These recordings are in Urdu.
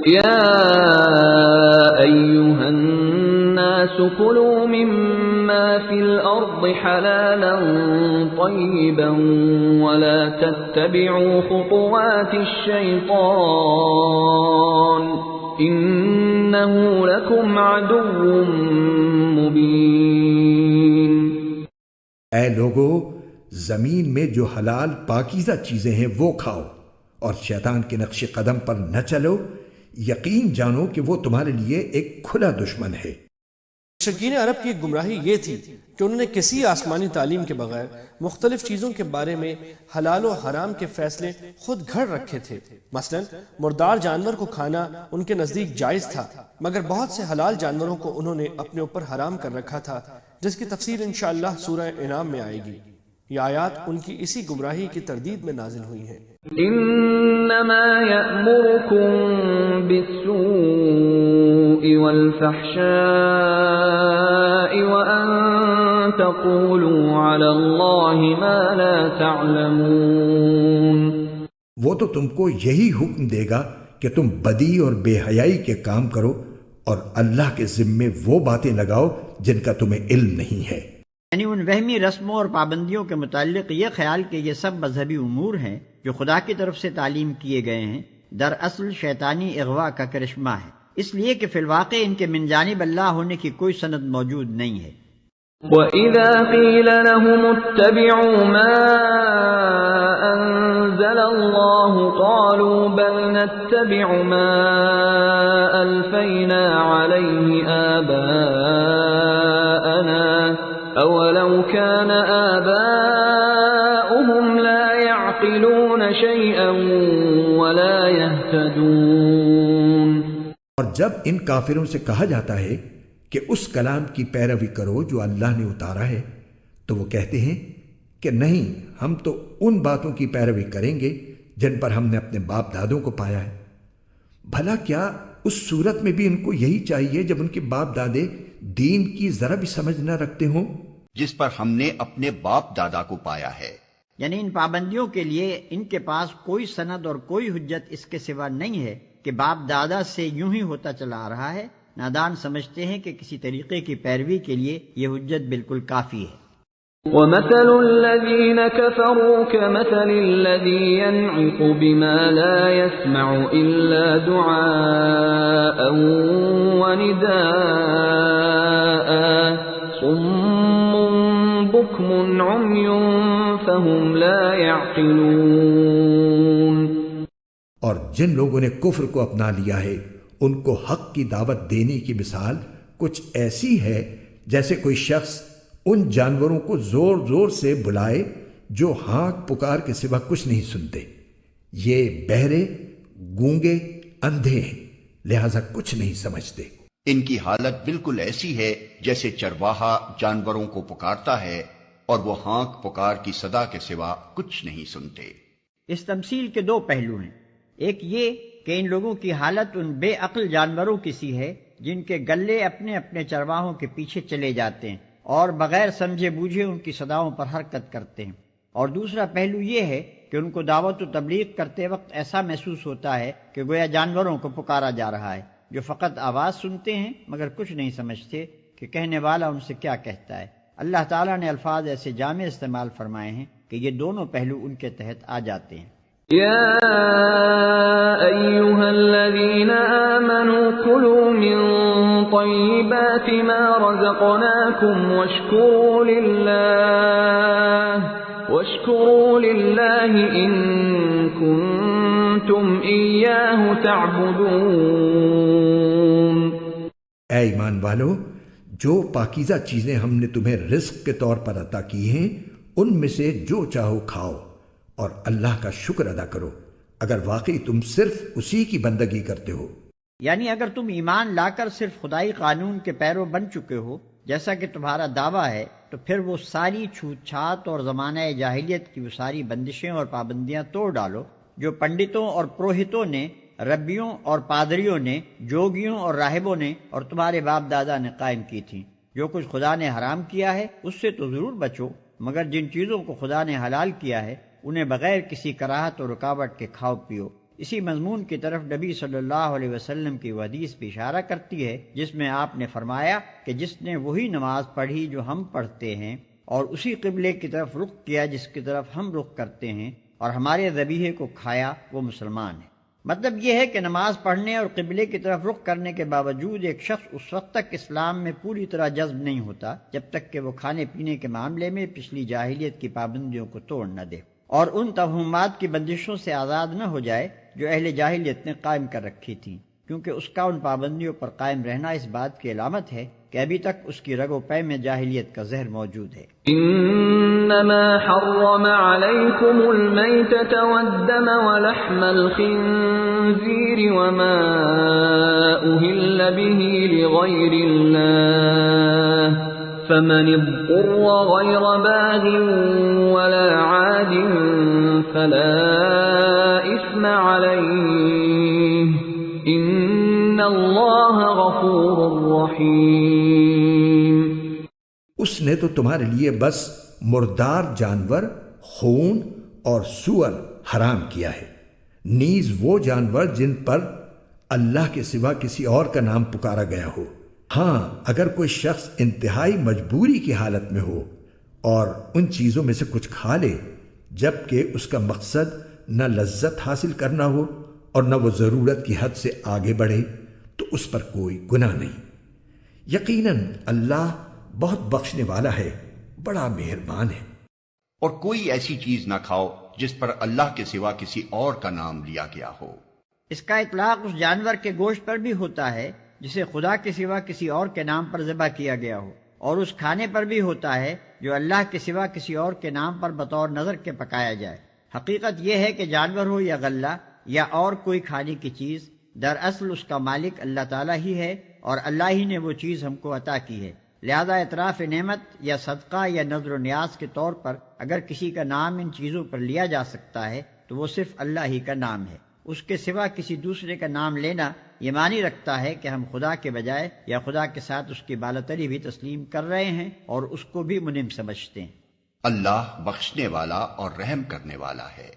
يا أيها الناس كلوا مما في الأرض حلالا طيبا ولا تتبعوا خطوات الشيطان إنه لكم عدو مبين۔ اے لوگو، زمین میں جو حلال پاکیزہ چیزیں ہیں وہ کھاؤ، اور شیطان کے نقش قدم پر نہ چلو، یقین جانو کہ وہ تمہارے لیے ایک کھلا دشمن ہے۔ مشرکین عرب کی ایک گمراہی یہ تھی کہ انہوں نے کسی آسمانی تعلیم کے بغیر مختلف چیزوں کے بارے میں حلال و حرام کے فیصلے خود گھڑ رکھے تھے۔ مثلا مردار جانور کو کھانا ان کے نزدیک جائز تھا، مگر بہت سے حلال جانوروں کو انہوں نے اپنے اوپر حرام کر رکھا تھا، جس کی تفصیل انشاءاللہ سورہ انعام میں آئے گی۔ یہ آیات ان کی اسی گمراہی کی تردید میں نازل ہوئی ہیں۔ انما یأمرکم بالسوء والفحشاء وان تقولوا علی اللہ ما لا تعلمون۔ وہ تو تم کو یہی حکم دے گا کہ تم بدی اور بے حیائی کے کام کرو اور اللہ کے ذمے وہ باتیں لگاؤ جن کا تمہیں علم نہیں ہے۔ یعنی ان وہمی رسموں اور پابندیوں کے متعلق یہ خیال کہ یہ سب مذہبی امور ہیں جو خدا کی طرف سے تعلیم کیے گئے ہیں، دراصل شیطانی اغوا کا کرشمہ ہے، اس لیے کہ فی الواقع ان کے من جانب اللہ ہونے کی کوئی سند موجود نہیں ہے۔ وَإِذَا قِيلَ لَهُمُ اتَّبِعُوا مَا أَنزَلَ اللَّهُ قَالُوا بَلْ نَتَّبِعُ مَا أَلْفَيْنَا عَلَيْهِ آبَاءَنَا أَوَلَوْ كَانَ آبَاؤُهُمْ لَا يَعْقِلُونَ شَيْئًا وَلَا يَهْتَدُونَ۔ اور جب ان کافروں سے کہا جاتا ہے کہ اس کلام کی پیروی کرو جو اللہ نے اتارا ہے، تو وہ کہتے ہیں کہ نہیں، ہم تو ان باتوں کی پیروی کریں گے جن پر ہم نے اپنے باپ دادوں کو پایا ہے۔ بھلا کیا اس صورت میں بھی ان کو یہی چاہیے جب ان کے باپ دادے دین کی ذرا بھی سمجھ نہ رکھتے ہوں؟ جس پر ہم نے اپنے باپ دادا کو پایا ہے۔ یعنی ان پابندیوں کے لیے ان کے پاس کوئی سند اور کوئی حجت اس کے سوا نہیں ہے کہ باپ دادا سے یوں ہی ہوتا چلا آ رہا ہے۔ نادان سمجھتے ہیں کہ کسی طریقے کی پیروی کے لیے یہ حجت بالکل کافی ہے۔ وَمَثَلُ الَّذِينَ كَفَرُوا كَمَثَلِ الَّذِي يَنْعِقُ بِمَا لَا يَسْمَعُ إِلَّا دُعَاءً وَنِدَاءً صُمٌّ بُكْمٌ عُمْيٌ فَهُمْ لَا يَعْقِلُونَ۔ اور جن لوگوں نے کفر کو اپنا لیا ہے، ان کو حق کی دعوت دینے کی مثال کچھ ایسی ہے جیسے کوئی شخص ان جانوروں کو زور زور سے بلائے جو ہانک پکار کے سوا کچھ نہیں سنتے۔ یہ بہرے، گونگے، اندھے ہیں، لہذا کچھ نہیں سمجھتے۔ ان کی حالت بالکل ایسی ہے جیسے چرواہا جانوروں کو پکارتا ہے اور وہ ہانک پکار کی صدا کے سوا کچھ نہیں سنتے۔ اس تمثیل کے دو پہلو ہیں، ایک یہ کہ ان لوگوں کی حالت ان بے عقل جانوروں کی سی ہے جن کے گلے اپنے اپنے چرواہوں کے پیچھے چلے جاتے ہیں اور بغیر سمجھے بوجھے ان کی صداؤں پر حرکت کرتے ہیں، اور دوسرا پہلو یہ ہے کہ ان کو دعوت و تبلیغ کرتے وقت ایسا محسوس ہوتا ہے کہ گویا جانوروں کو پکارا جا رہا ہے، جو فقط آواز سنتے ہیں مگر کچھ نہیں سمجھتے کہ کہنے والا ان سے کیا کہتا ہے۔ اللہ تعالیٰ نے الفاظ ایسے جامع استعمال فرمائے ہیں کہ یہ دونوں پہلو ان کے تحت آ جاتے ہیں۔ يا أيها الذين آمنوا كلوا من طيبات ما رزقناكم واشكروا لله إن كنتم إياه تعبدون۔ اے ایمان والو، جو پاکیزہ چیزیں ہم نے تمہیں رزق کے طور پر عطا کی ہیں، ان میں سے جو چاہو کھاؤ اور اللہ کا شکر ادا کرو اگر واقعی تم صرف اسی کی بندگی کرتے ہو۔ یعنی اگر تم ایمان لا کر صرف خدائی قانون کے پیرو بن چکے ہو جیسا کہ تمہارا دعویٰ ہے، تو پھر وہ ساری چھوت چھات اور زمانہ جاہلیت کی وہ ساری بندشیں اور پابندیاں توڑ ڈالو جو پنڈتوں اور پروہتوں نے، ربیوں اور پادریوں نے، جوگیوں اور راہبوں نے اور تمہارے باپ دادا نے قائم کی تھیں۔ جو کچھ خدا نے حرام کیا ہے اس سے تو ضرور بچو، مگر جن چیزوں کو خدا نے حلال کیا ہے انہیں بغیر کسی کراہت اور رکاوٹ کے کھاؤ پیو، اسی مضمون کی طرف نبی صلی اللہ علیہ وسلم کی وہ حدیث بھی اشارہ کرتی ہے جس میں آپ نے فرمایا کہ جس نے وہی نماز پڑھی جو ہم پڑھتے ہیں اور اسی قبلے کی طرف رخ کیا جس کی طرف ہم رخ کرتے ہیں اور ہمارے ذبیحے کو کھایا وہ مسلمان ہے۔ مطلب یہ ہے کہ نماز پڑھنے اور قبلے کی طرف رخ کرنے کے باوجود ایک شخص اس وقت تک اسلام میں پوری طرح جذب نہیں ہوتا جب تک کہ وہ کھانے پینے کے معاملے میں پچھلی جاہلیت کی پابندیوں کو توڑ نہ دے اور ان توہمات کی بندشوں سے آزاد نہ ہو جائے جو اہل جاہلیت نے قائم کر رکھی تھی، کیونکہ اس کا ان پابندیوں پر قائم رہنا اس بات کی علامت ہے کہ ابھی تک اس کی رگ و پے میں جاہلیت کا زہر موجود ہے۔ انما حرم عليكم الميتة والدم ولحم الخنزير وما أهل به لغير الله فمن اضطر غير باغ ولا عاد فلا إثم عليه ان اللہ غفور رحیم۔ اس نے تو تمہارے لیے بس مردار جانور، خون اور سور حرام کیا ہے، نیز وہ جانور جن پر اللہ کے سوا کسی اور کا نام پکارا گیا ہو۔ ہاں، اگر کوئی شخص انتہائی مجبوری کی حالت میں ہو اور ان چیزوں میں سے کچھ کھا لے جبکہ اس کا مقصد نہ لذت حاصل کرنا ہو اور نہ وہ ضرورت کی حد سے آگے بڑھے تو اس پر کوئی گناہ نہیں۔ یقیناً اللہ بہت بخشنے والا ہے، بڑا مہربان ہے۔ اور کوئی ایسی چیز نہ کھاؤ جس پر اللہ کے سوا کسی اور کا نام لیا گیا ہو۔ اس کا اطلاق اس جانور کے گوشت پر بھی ہوتا ہے جسے خدا کے سوا کسی اور کے نام پر ذبح کیا گیا ہو، اور اس کھانے پر بھی ہوتا ہے جو اللہ کے سوا کسی اور کے نام پر بطور نظر کے پکایا جائے۔ حقیقت یہ ہے کہ جانور ہو یا غلہ یا اور کوئی کھانے کی چیز، دراصل اس کا مالک اللہ تعالیٰ ہی ہے اور اللہ ہی نے وہ چیز ہم کو عطا کی ہے، لہذا اعتراف نعمت یا صدقہ یا نذر و نیاز کے طور پر اگر کسی کا نام ان چیزوں پر لیا جا سکتا ہے تو وہ صرف اللہ ہی کا نام ہے۔ اس کے سوا کسی دوسرے کا نام لینا یہ معنی رکھتا ہے کہ ہم خدا کے بجائے یا خدا کے ساتھ اس کی بالاتری بھی تسلیم کر رہے ہیں اور اس کو بھی منعم سمجھتے ہیں۔ اللہ بخشنے والا اور رحم کرنے والا ہے۔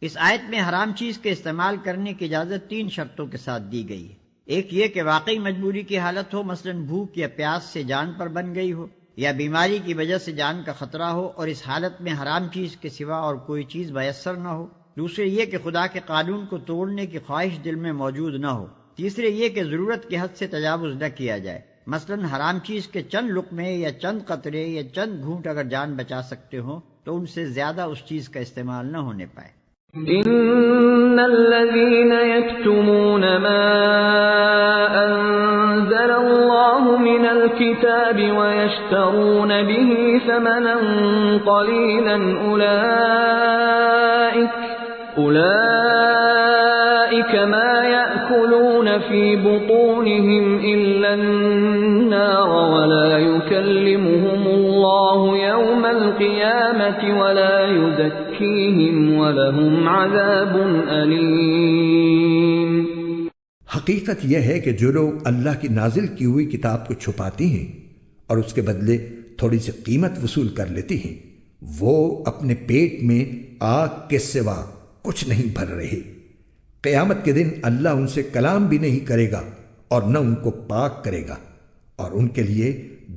اس آیت میں حرام چیز کے استعمال کرنے کی اجازت 3 شرطوں کے ساتھ دی گئی ہے۔ ایک یہ کہ واقعی مجبوری کی حالت ہو، مثلا بھوک یا پیاس سے جان پر بن گئی ہو یا بیماری کی وجہ سے جان کا خطرہ ہو اور اس حالت میں حرام چیز کے سوا اور کوئی چیز میسر نہ ہو۔ دوسرے یہ کہ خدا کے قانون کو توڑنے کی خواہش دل میں موجود نہ ہو۔ تیسرے یہ کہ ضرورت کی حد سے تجاوز نہ کیا جائے، مثلا حرام چیز کے چند لقمے یا چند قطرے یا چند گھونٹ اگر جان بچا سکتے ہوں تو ان سے زیادہ اس چیز کا استعمال نہ ہونے پائے۔ ان الذين يكتمون ما انزل الله من الكتاب ويشترون به ثمنا قليلا اولئك ما يأكلون في بطونهم الا النار ولا يكلمهم الله يوم القيامة ولا يزكيهم ولهم عذاب أليم۔ حقیقت یہ ہے کہ جو لوگ اللہ کی نازل کی ہوئی کتاب کو چھپاتے ہیں اور اس کے بدلے تھوڑی سی قیمت وصول کر لیتے ہیں، وہ اپنے پیٹ میں آگ کے سوا کچھ نہیں بھر رہے۔ قیامت کے دن اللہ ان سے کلام بھی نہیں کرے گا اور نہ ان کو پاک کرے گا، اور ان کے لیے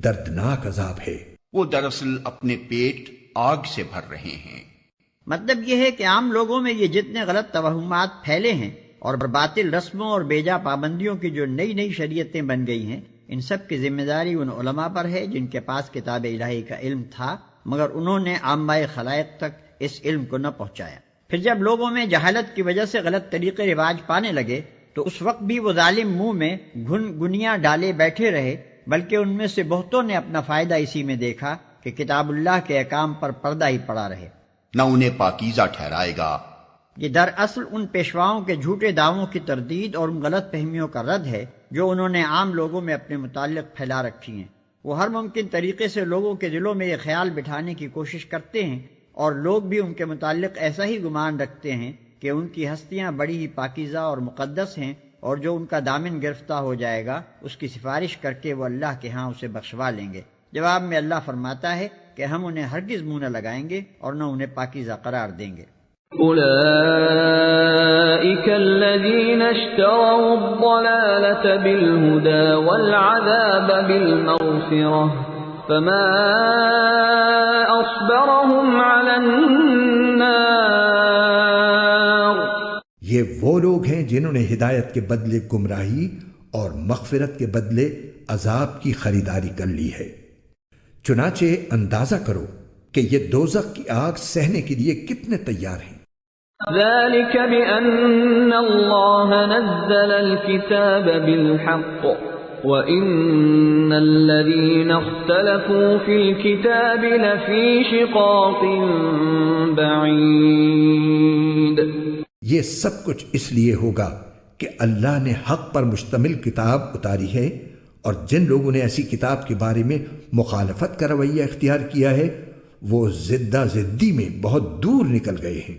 دردناک عذاب ہے۔ وہ دراصل اپنے پیٹ آگ سے بھر رہے ہیں۔ مطلب یہ ہے کہ عام لوگوں میں یہ جتنے غلط توہمات پھیلے ہیں اور باطل رسموں اور بیجا پابندیوں کی جو نئی نئی شریعتیں بن گئی ہیں، ان سب کی ذمہ داری ان علماء پر ہے جن کے پاس کتاب الہی کا علم تھا مگر انہوں نے عامہ خلائق تک اس علم کو نہ پہنچایا۔ پھر جب لوگوں میں جہالت کی وجہ سے غلط طریقے رواج پانے لگے تو اس وقت بھی وہ ظالم منہ میں گنیاں ڈالے بیٹھے رہے، بلکہ ان میں سے بہتوں نے اپنا فائدہ اسی میں دیکھا کہ کتاب اللہ کے احکام پر پردہ ہی پڑا رہے۔ نہ انہیں پاکیزہ ٹھہرائے گا۔ یہ دراصل ان پیشواؤں کے جھوٹے دعووں کی تردید اور ان غلط فہمیوں کا رد ہے جو انہوں نے عام لوگوں میں اپنے متعلق پھیلا رکھی ہیں۔ وہ ہر ممکن طریقے سے لوگوں کے دلوں میں یہ خیال بٹھانے کی کوشش کرتے ہیں اور لوگ بھی ان کے متعلق ایسا ہی گمان رکھتے ہیں کہ ان کی ہستیاں بڑی ہی پاکیزہ اور مقدس ہیں اور جو ان کا دامن گرفتہ ہو جائے گا اس کی سفارش کر کے وہ اللہ کے ہاں اسے بخشوا لیں گے۔ جواب میں اللہ فرماتا ہے کہ ہم انہیں ہرگز منہ نہ لگائیں گے اور نہ انہیں پاکیزہ قرار دیں گے۔ أولئك الذين اشتروا الضلالة بالهدى والعذاب بالمغفرة فما أصبرهم على النار. یہ وہ لوگ ہیں جنہوں نے ہدایت کے بدلے گمراہی اور مغفرت کے بدلے عذاب کی خریداری کر لی ہے. چنانچہ اندازہ کرو کہ یہ دوزخ کی آگ سہنے کے لیے کتنے تیار ہیں. ذلك بأن الله نزل الكتاب بالحق وإن الذين اختلفوا في الكتاب لفي شقاق بعيد. یہ سب کچھ اس لیے ہوگا کہ اللہ نے حق پر مشتمل کتاب اتاری ہے، اور جن لوگوں نے ایسی کتاب کے بارے میں مخالفت کا رویہ اختیار کیا ہے وہ زدہ زدی میں بہت دور نکل گئے ہیں.